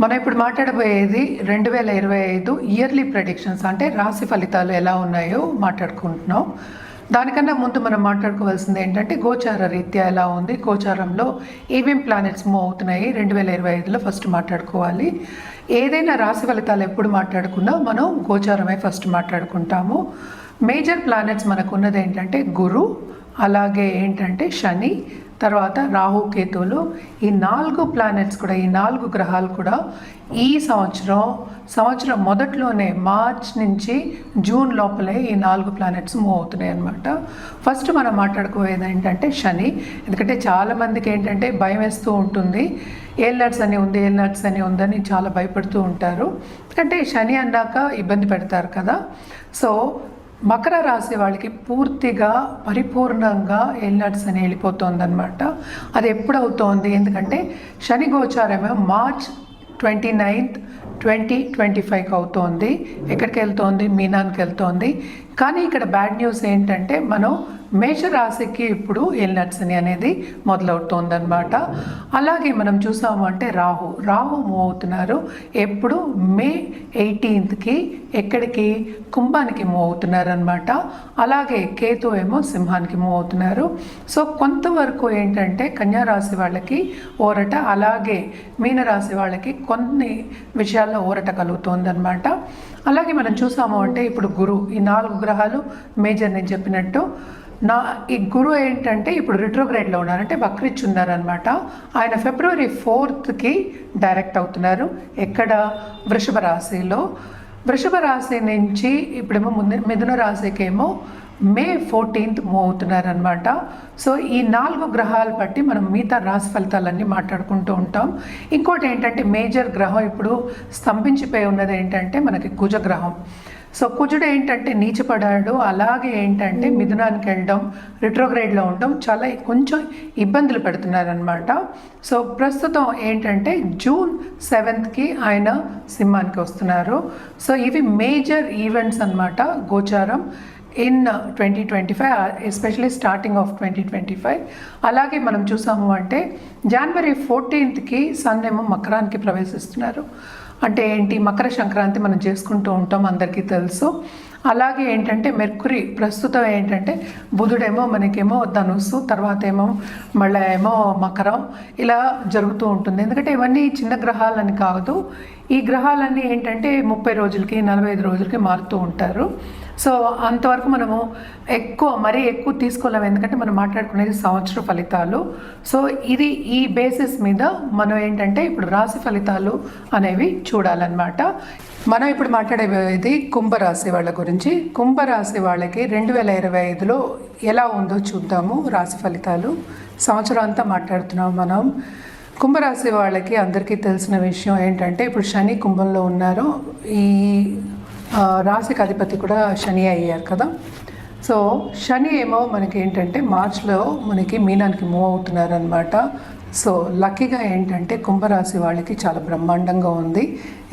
మనం ఇప్పుడు మాట్లాడబోయేది 2025 yearly predictions, అంటే రాశి ఫలితాలు ఎలా ఉన్నాయో మాట్లాడుకుంటున్నాం. దానికన్నా ముందు మనం మాట్లాడుకోవాల్సింది ఏంటంటే గోచార రీత్యా ఎలా ఉంది, గోచారంలో ఏమేం ప్లానెట్స్ మూవ్ అవుతున్నాయి 2025లో ఫస్ట్ మాట్లాడుకోవాలి. ఏదైనా రాశి ఫలితాలు ఎప్పుడు మాట్లాడుకున్నా మనం గోచారమే ఫస్ట్ మాట్లాడుకుంటాము. మేజర్ ప్లానెట్స్ మనకు ఉన్నది ఏంటంటే గురు, అలాగే ఏంటంటే శని, తర్వాత రాహు, కేతువులు. ఈ 4 ప్లానెట్స్ కూడా, ఈ 4 గ్రహాలు కూడా ఈ సంవత్సరం మొదట్లోనే మార్చ్ నుంచి జూన్ లోపలే ఈ 4 ప్లానెట్స్ మూవ్ అవుతున్నాయి అన్నమాట. ఫస్ట్ మనం మాట్లాడుకోయేది ఏంటంటే శని. ఎందుకంటే చాలామందికి ఏంటంటే భయం వేస్తూ ఉంటుంది, ఏల్నట్స్ అని ఉంది, ఏల్నట్స్ అని ఉందని చాలా భయపడుతూ ఉంటారు. ఎందుకంటే శని అన్నాక ఇబ్బంది పెడతారు కదా. సో మకర రాశి వాళ్ళకి పూర్తిగా పరిపూర్ణంగా ఏల్నట్స్ అని వెళ్ళిపోతుందన్నమాట. అది ఎప్పుడు అవుతోంది, ఎందుకంటే శని గోచారమే మార్చ్ 29, 2025కి అవుతోంది. ఎక్కడికి వెళ్తోంది? మీనానికి వెళ్తోంది. కానీ ఇక్కడ బ్యాడ్ న్యూస్ ఏంటంటే మనం మేషరాశికి ఇప్పుడు ఏల్నట్స్ అని అనేది మొదలవుతోంది అనమాట. అలాగే మనం చూసాము అంటే రాహు మూవ్ అవుతున్నారు. ఎప్పుడు మే 18కి ఎక్కడికి? కుంభానికి మూవ్ అవుతున్నారు అనమాట. అలాగే కేతు ఏమో సింహానికి మూవ్ అవుతున్నారు. సో కొంతవరకు ఏంటంటే కన్యా రాశి వాళ్ళకి ఊరట, అలాగే మీనరాశి వాళ్ళకి కొన్ని విషయాల్లో ఊరట కలుగుతోంది అనమాట. అలాగే మనం చూసాము అంటే ఇప్పుడు గురు, ఈ 4 గ్రహాలు మేజర్ నేను చెప్పినట్టు. ఈ గురు ఏంటంటే ఇప్పుడు రిట్రోగ్రేడ్లో ఉన్నారు, అంటే వక్రించి ఉన్నారనమాట. ఆయన February 4కి డైరెక్ట్ అవుతున్నారు. ఎక్కడ? వృషభ రాశిలో. వృషభ రాశి నుంచి ఇప్పుడేమో మిథున రాశికేమో మే 14th మూవ్ అవుతున్నారనమాట. సో ఈ 4 గ్రహాలు బట్టి మనం మిగతా రాశి ఫలితాలన్నీ మాట్లాడుకుంటూ ఉంటాం. ఇంకోటి ఏంటంటే మేజర్ గ్రహం ఇప్పుడు స్తంభించిపోయి ఉన్నది ఏంటంటే మనకి కుజగ్రహం. సో కుజుడు ఏంటంటే నీచపడాడు, అలాగే ఏంటంటే మిథునానికి వెళ్ళడం, రిట్రోగ్రేడ్లో ఉండడం చాలా కొంచెం ఇబ్బందులు పెడుతున్నారనమాట. సో ప్రస్తుతం ఏంటంటే జూన్ 7కి ఆయన సింహానికి వస్తున్నారు. సో ఇవి మేజర్ ఈవెంట్స్ అనమాట గోచారం ఇన్ 2025, ఎస్పెషలీ స్టార్టింగ్ ఆఫ్ 2025. అలాగే మనం చూసాము అంటే January 14కి సన్ ఏమో మకరానికి ప్రవేశిస్తున్నారు. అంటే ఏంటి? మకర సంక్రాంతి మనం చేసుకుంటూ ఉంటాం, అందరికీ తెలుసు. అలాగే ఏంటంటే మెర్కురీ ప్రస్తుతం ఏంటంటే బుధుడేమో మనకేమో ధనుస్సు, తర్వాత ఏమో మళ్ళీ ఏమో మకరం, ఇలా జరుగుతూ ఉంటుంది. ఎందుకంటే ఇవన్నీ చిన్న గ్రహాలని కాదు, ఈ గ్రహాలన్నీ ఏంటంటే 30 రోజులకి 45 రోజులకి మారుతూ ఉంటారు. సో అంతవరకు మనము మరీ ఎక్కువ తీసుకోలేము, ఎందుకంటే మనం మాట్లాడుకునేది సంవత్సర ఫలితాలు. సో ఇది ఈ బేసిస్ మీద మనం ఏంటంటే ఇప్పుడు రాశి ఫలితాలు అనేవి చూడాలన్నమాట. మనం ఇప్పుడు మాట్లాడేది కుంభరాశి వాళ్ళ గురించి. కుంభరాశి వాళ్ళకి 2025లో ఎలా ఉందో చూద్దాము. రాశి ఫలితాలు సంవత్సరం అంతా మాట్లాడుతున్నాం మనం. కుంభరాశి వాళ్ళకి అందరికీ తెలిసిన విషయం ఏంటంటే ఇప్పుడు శని కుంభంలో ఉన్నారు. ఈ రాశికి అధిపతి కూడా శని అయ్యారు కదా. సో శని ఏమో మనకి ఏంటంటే మార్చ్లో మనకి మీనానికి మూవ్ అవుతున్నారు అనమాట. సో లక్కీగా ఏంటంటే కుంభరాశి వాళ్ళకి చాలా బ్రహ్మాండంగా ఉంది.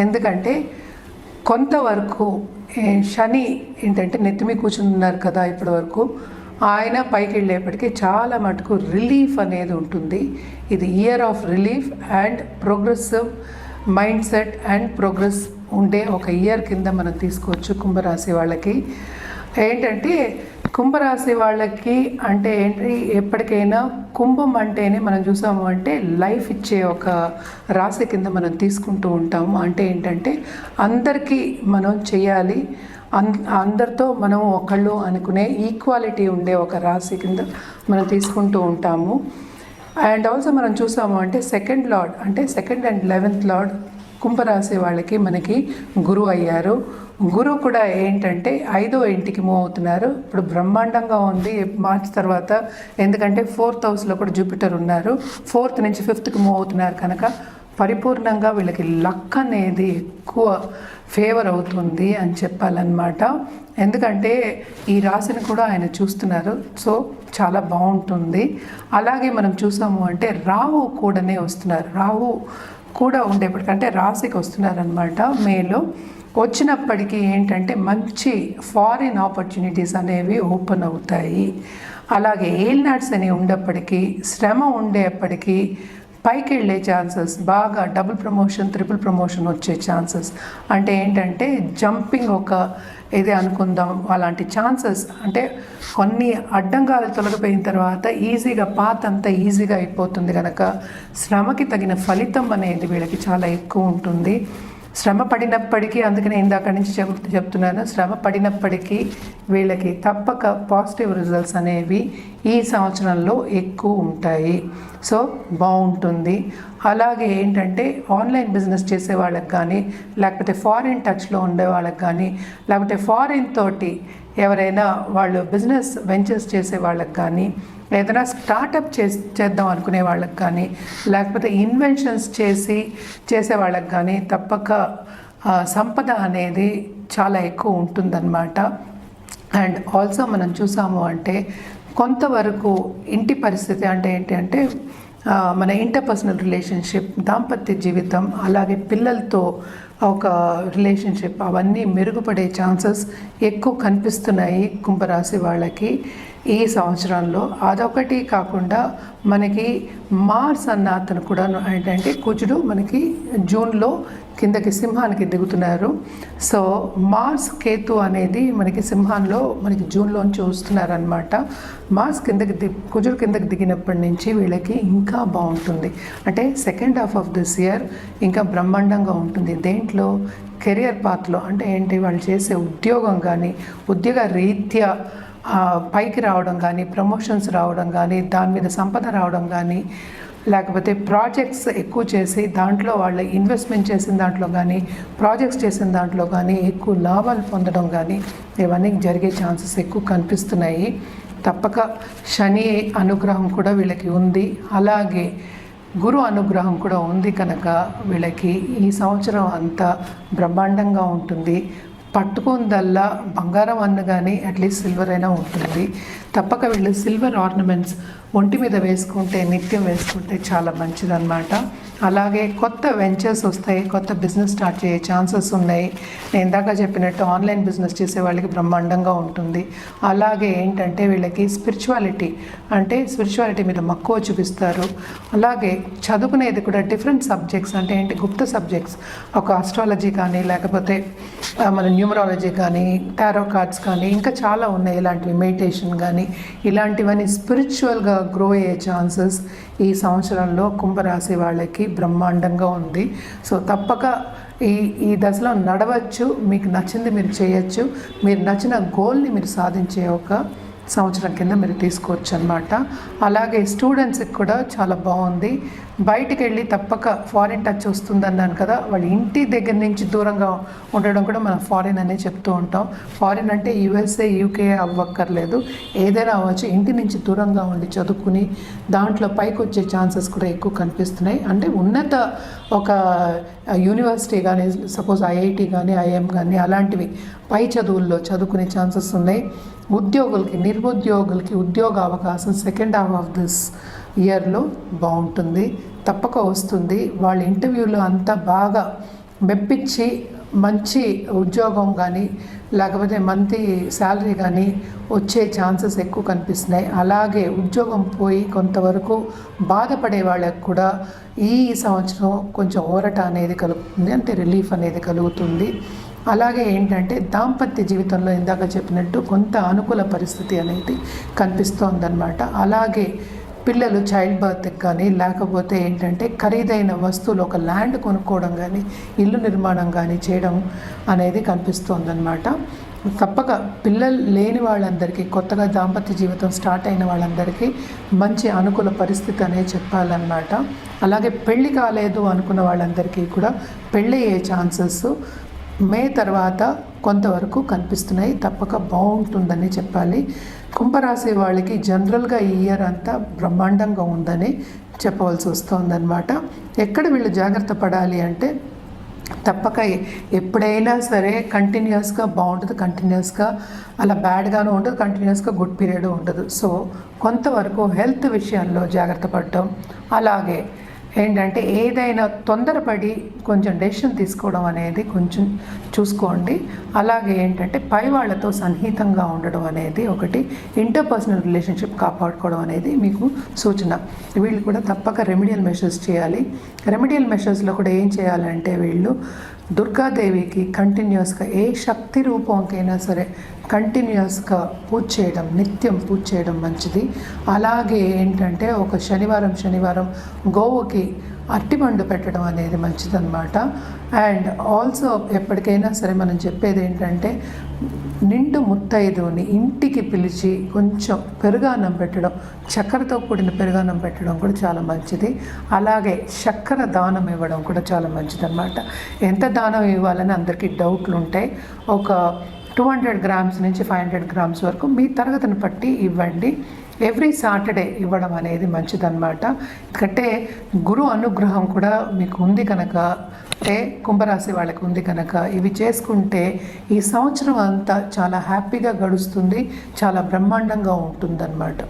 ఎందుకంటే కొంతవరకు శని ఏంటంటే నెత్తిమి కూర్చున్నారు కదా ఇప్పటి వరకు, ఆయన పైకి వెళ్ళేప్పటికీ చాలా మటుకు రిలీఫ్ అనేది ఉంటుంది. ఇది year of relief and progressive mind set and progress ఉండే ఒక ఇయర్ కింద మనం తీసుకోవచ్చు కుంభరాశి వాళ్ళకి. ఏంటంటే కుంభరాశి వాళ్ళకి అంటే ఏంటి, ఎప్పటికైనా కుంభం అంటేనే మనం చూసాము అంటే లైఫ్ ఇచ్చే ఒక రాశి కింద మనం తీసుకుంటూ ఉంటాము. అంటే ఏంటంటే అందరికీ మనం చేయాలి, అందరితో మనం ఒకళ్ళు అనుకునే ఈక్వాలిటీ ఉండే ఒక రాశి కింద మనం తీసుకుంటూ ఉంటాము. అండ్ ఆల్సో మనం చూసాము అంటే సెకండ్ అండ్ 11th లార్డ్ కుంభరాశి వాళ్ళకి మనకి గురువు అయ్యారు. గురువు కూడా ఏంటంటే 5వ ఇంటికి మూవ్ అవుతున్నారు. ఇప్పుడు బ్రహ్మాండంగా ఉంది మార్చ్ తర్వాత, ఎందుకంటే 4th హౌస్లో కూడా జూపిటర్ ఉన్నారు. 4th నుంచి 5thకి మూవ్ అవుతున్నారు కనుక పరిపూర్ణంగా వీళ్ళకి లక్ అనేది ఎక్కువ ఫేవర్ అవుతుంది అని చెప్పాలన్నమాట. ఎందుకంటే ఈ రాశిని కూడా ఆయన చూస్తున్నారు. సో చాలా బాగుంటుంది. అలాగే మనం చూసాము అంటే రాహు కూడానే వస్తున్నారు. రాహు కూడా ఉండేప్పటికంటే రాశికి వస్తున్నారనమాట మేలో. వచ్చినప్పటికీ ఏంటంటే మంచి ఫారిన్ ఆపర్చునిటీస్ అనేవి ఓపెన్ అవుతాయి. అలాగే ఏల్నాట్స్ అని ఉండేప్పటికీ, శ్రమ ఉండేప్పటికీ పైకి వెళ్ళే ఛాన్సెస్, బాగా డబుల్ ప్రమోషన్, ట్రిపుల్ ప్రమోషన్ వచ్చే ఛాన్సెస్. అంటే ఏంటంటే జంపింగ్ ఒక ఇది అనుకుందాం, అలాంటి ఛాన్సెస్. అంటే కొన్ని అడ్డంగాలు తొలగిపోయిన తర్వాత ఈజీగా పాత అంతా ఈజీగా అయిపోతుంది కనుక శ్రమకి తగిన ఫలితం అనేది వీళ్ళకి చాలా ఎక్కువ ఉంటుంది. శ్రమ పడినప్పటికీ, అందుకనే ఇందాక నుంచి చెప్తున్నాను, శ్రమ పడినప్పటికీ వీళ్ళకి తప్పక పాజిటివ్ రిజల్ట్స్ అనేవి ఈ సంవత్సరంలో ఎక్కువ ఉంటాయి. సో బాగుంటుంది. అలాగే ఏంటంటే ఆన్లైన్ బిజినెస్ చేసే వాళ్ళకి కానీ, లేకపోతే ఫారిన్ టచ్లో ఉండే వాళ్ళకి కానీ, లేకపోతే ఫారిన్ తోటి ఎవరైనా వాళ్ళు బిజినెస్ వెంచర్స్ చేసే వాళ్ళకి కానీ, ఏదైనా స్టార్టప్ చేద్దాం అనుకునే వాళ్ళకి కానీ, లేకపోతే ఇన్వెన్షన్స్ చేసే వాళ్ళకి కానీ తప్పక సంపద అనేది చాలా ఎక్కువ ఉంటుందన్నమాట. అండ్ ఆల్సో మనం చూసాము అంటే కొంతవరకు ఇంటి పరిస్థితి అంటే ఏంటి అంటే మన ఇంటర్పర్సనల్ రిలేషన్షిప్, దాంపత్య జీవితం, అలాగే పిల్లలతో ఒక రిలేషన్షిప్ అవన్నీ మెరుగుపడే ఛాన్సెస్ ఎక్కువ కనిపిస్తున్నాయి కుంభరాశి వాళ్ళకి ఈ సంవత్సరంలో. అదొకటి కాకుండా మనకి మార్స్ అన్న అతను కూడా ఏంటంటే కుజుడు మనకి జూన్లో కిందకి సింహానికి దిగుతున్నారు. సో మార్స్ కేతు అనేది మనకి సింహాల్లో మనకి జూన్లోంచి వస్తున్నారనమాట. మార్స్ కుజుడు కిందకి దిగినప్పటి నుంచి వీళ్ళకి ఇంకా బాగుంటుంది. అంటే second half of this year ఇంకా బ్రహ్మాండంగా ఉంటుంది. దేంట్లో? కెరియర్ పాత్లో. అంటే ఏంటి, వాళ్ళు చేసే ఉద్యోగం కానీ, ఉద్యోగ రీత్యా పైకి రావడం కానీ, ప్రమోషన్స్ రావడం కానీ, దాని మీద సంపద రావడం కానీ, లేకపోతే ప్రాజెక్ట్స్ ఎక్కువ చేసి దాంట్లో వాళ్ళ ఇన్వెస్ట్మెంట్ చేసిన దాంట్లో కానీ, ప్రాజెక్ట్స్ చేసిన దాంట్లో కానీ ఎక్కువ లాభాలు పొందడం కానీ, ఇవన్నీ జరిగే ఛాన్సెస్ ఎక్కువ కనిపిస్తున్నాయి. తప్పక శని అనుగ్రహం కూడా వీళ్ళకి ఉంది, అలాగే గురు అనుగ్రహం కూడా ఉంది కనుక వీళ్ళకి ఈ సంవత్సరం అంతా బ్రహ్మాండంగా ఉంటుంది. పట్టుకుందల్లా బంగారం అన్న కానీ అట్లీస్ట్ సిల్వర్ అయినా ఉంటుంది. తప్పక వీళ్ళు సిల్వర్ ఆర్నమెంట్స్ ఒంటి మీద వేసుకుంటే, నిత్యం వేసుకుంటే చాలా మంచిదన్నమాట. అలాగే కొత్త వెంచర్స్ వస్తాయి, కొత్త బిజినెస్ స్టార్ట్ చేసే ఛాన్సెస్ ఉన్నాయి. నేను ఇందాక చెప్పినట్టు ఆన్లైన్ బిజినెస్ చేసే వాళ్ళకి బ్రహ్మాండంగా ఉంటుంది. అలాగే ఏంటంటే వీళ్ళకి స్పిరిచువాలిటీ మీద మక్కువ చూపిస్తారు. అలాగే చదువుకునేది కూడా డిఫరెంట్ సబ్జెక్ట్స్, అంటే ఏంటి, గుప్త సబ్జెక్ట్స్, ఒక ఆస్ట్రాలజీ కానీ, లేకపోతే మన న్యూమరాలజీ కానీ, టారో కార్డ్స్ కానీ, ఇంకా చాలా ఉన్నాయి ఇలాంటివి, మెడిటేషన్ కానీ, ఇలాంటివన్నీ స్పిరిచువల్గా గ్రో అయ్యే ఛాన్సెస్ ఈ సంవత్సరంలో కుంభరాశి వాళ్ళకి బ్రహ్మాండంగా ఉంది. సో తప్పక ఈ దశలో నడవచ్చు, మీకు నచ్చింది మీరు చేయొచ్చు, మీరు నచ్చిన గోల్ని మీరు సాధించే ఒక సంవత్సరం కింద మీరు తీసుకోవచ్చు అన్నమాట. అలాగే స్టూడెంట్స్కి కూడా చాలా బాగుంది. బయటికి వెళ్ళి తప్పక ఫారిన్ టచ్ వస్తుందన్నాను కదా, వాళ్ళ ఇంటి దగ్గర నుంచి దూరంగా ఉండడం కూడా మనం ఫారిన్ అనే చెప్తూ ఉంటాం. ఫారిన్ అంటే యూఎస్ఏ, యూకే అవ్వక్కర్లేదు, ఏదైనా అవ్వచ్చు. ఇంటి నుంచి దూరంగా ఉండి చదువుకుని దాంట్లో పైకి వచ్చే ఛాన్సెస్ కూడా ఎక్కువ కనిపిస్తున్నాయి. అంటే ఉన్నత ఒక యూనివర్సిటీ కానీ, సపోజ్ ఐఐటి కానీ, ఐఎం కానీ, అలాంటివి పై చదువుల్లో చదువుకునే ఛాన్సెస్ ఉన్నాయి. ఉద్యోగులకి, నిరుద్యోగులకి ఉద్యోగ అవకాశం సెకండ్ హాఫ్ ఆఫ్ దిస్ ఇయర్లో బాగుంటుంది, తప్పక వస్తుంది. వాళ్ళ ఇంటర్వ్యూలో అంతా బాగా మెప్పించి మంచి ఉద్యోగం కానీ, లేకపోతే మంత్లీ శాలరీ కానీ వచ్చే ఛాన్సెస్ ఎక్కువ కనిపిస్తున్నాయి. అలాగే ఉద్యోగం పోయి కొంతవరకు బాధపడే వాళ్ళకు కూడా ఈ సంవత్సరం కొంచెం ఊరట అనేది కలుగుతుంది, అంటే రిలీఫ్ అనేది కలుగుతుంది. అలాగే ఏంటంటే దాంపత్య జీవితంలో ఇందాక చెప్పినట్టు కొంత అనుకూల పరిస్థితి అనేది కనిపిస్తోందన్నమాట. అలాగే పిల్లలు చైల్డ్ బర్త్కి కానీ, లేకపోతే ఏంటంటే ఖరీదైన వస్తువులు, ఒక ల్యాండ్ కొనుక్కోవడం కానీ, ఇల్లు నిర్మాణం కానీ చేయడం అనేది కనిపిస్తోందన్నమాట. తప్పక పిల్లలు లేని వాళ్ళందరికీ, కొత్తగా దాంపత్య జీవితం స్టార్ట్ అయిన వాళ్ళందరికీ మంచి అనుకూల పరిస్థితి అనేది చెప్పాలన్నమాట. అలాగే పెళ్ళి కాలేదు అనుకున్న వాళ్ళందరికీ కూడా పెళ్ళి అయ్యే ఛాన్సెస్ మే తర్వాత కొంతవరకు కనిపిస్తున్నాయి, తప్పక బాగుంటుందని చెప్పాలి. కుంభరాశి వాళ్ళకి జనరల్గా ఈ ఇయర్ అంతా బ్రహ్మాండంగా ఉందని చెప్పవలసి వస్తుందన్నమాట. ఎక్కడ వీళ్ళు జాగ్రత్త పడాలి అంటే తప్పక ఎప్పుడైనా సరే కంటిన్యూస్గా బాగుంటుంది, కంటిన్యూస్గా అలా బ్యాడ్గాను ఉండదు, కంటిన్యూస్గా గుడ్ పీరియడ్ ఉండదు. సో కొంతవరకు హెల్త్ విషయాల్లో జాగ్రత్త పడటం, అలాగే ఏంటంటే ఏదైనా తొందరపడి కొంచెం డెసిషన్ తీసుకోవడం అనేది కొంచెం చూసుకోండి. అలాగే ఏంటంటే పై వాళ్ళతో సన్నిహితంగా ఉండడం అనేది ఒకటి, ఇంటర్పర్సనల్ రిలేషన్షిప్ కాపాడుకోవడం అనేది మీకు సూచన. వీళ్ళు కూడా తప్పక రెమెడియల్ మెషర్స్ చేయాలి. రెమెడియల్ మెషర్స్లో కూడా ఏం చేయాలంటే వీళ్ళు దుర్గాదేవికి కంటిన్యూస్గా ఏ శక్తి రూపంకైనా సరే కంటిన్యూస్గా పూజ చేయడం, నిత్యం పూజ చేయడం మంచిది. అలాగే ఏంటంటే ఒక శనివారం గోవుకి అరటిపండు పెట్టడం అనేది మంచిదన్నమాట. అండ్ ఆల్సో ఎప్పటికైనా సరే మనం చెప్పేది ఏంటంటే నిండు ముత్తైదుని ఇంటికి పిలిచి కొంచెం పెరుగన్నం పెట్టడం, చక్కెరతో కూడిన పెరుగన్నం పెట్టడం కూడా చాలా మంచిది. అలాగే చక్కెర దానం ఇవ్వడం కూడా చాలా మంచిదన్నమాట. ఎంత దానం ఇవ్వాలని అందరికీ డౌట్లు ఉంటాయి. ఒక 200 గ్రామ్స్ నుంచి 500 గ్రామ్స్ వరకు మీ తరగతిని బట్టి ఇవ్వండి. ఎవ్రీ సాటర్డే ఇవ్వడం అనేది మంచిదన్నమాట. ఎందుకంటే గురు అనుగ్రహం కూడా మీకు ఉంది కనుక, అంటే కుంభరాశి వాళ్ళకి ఉంది కనుక ఇవి చేసుకుంటే ఈ సంవత్సరం అంతా చాలా హ్యాపీగా గడుస్తుంది, చాలా బ్రహ్మాండంగా ఉంటుందన్నమాట.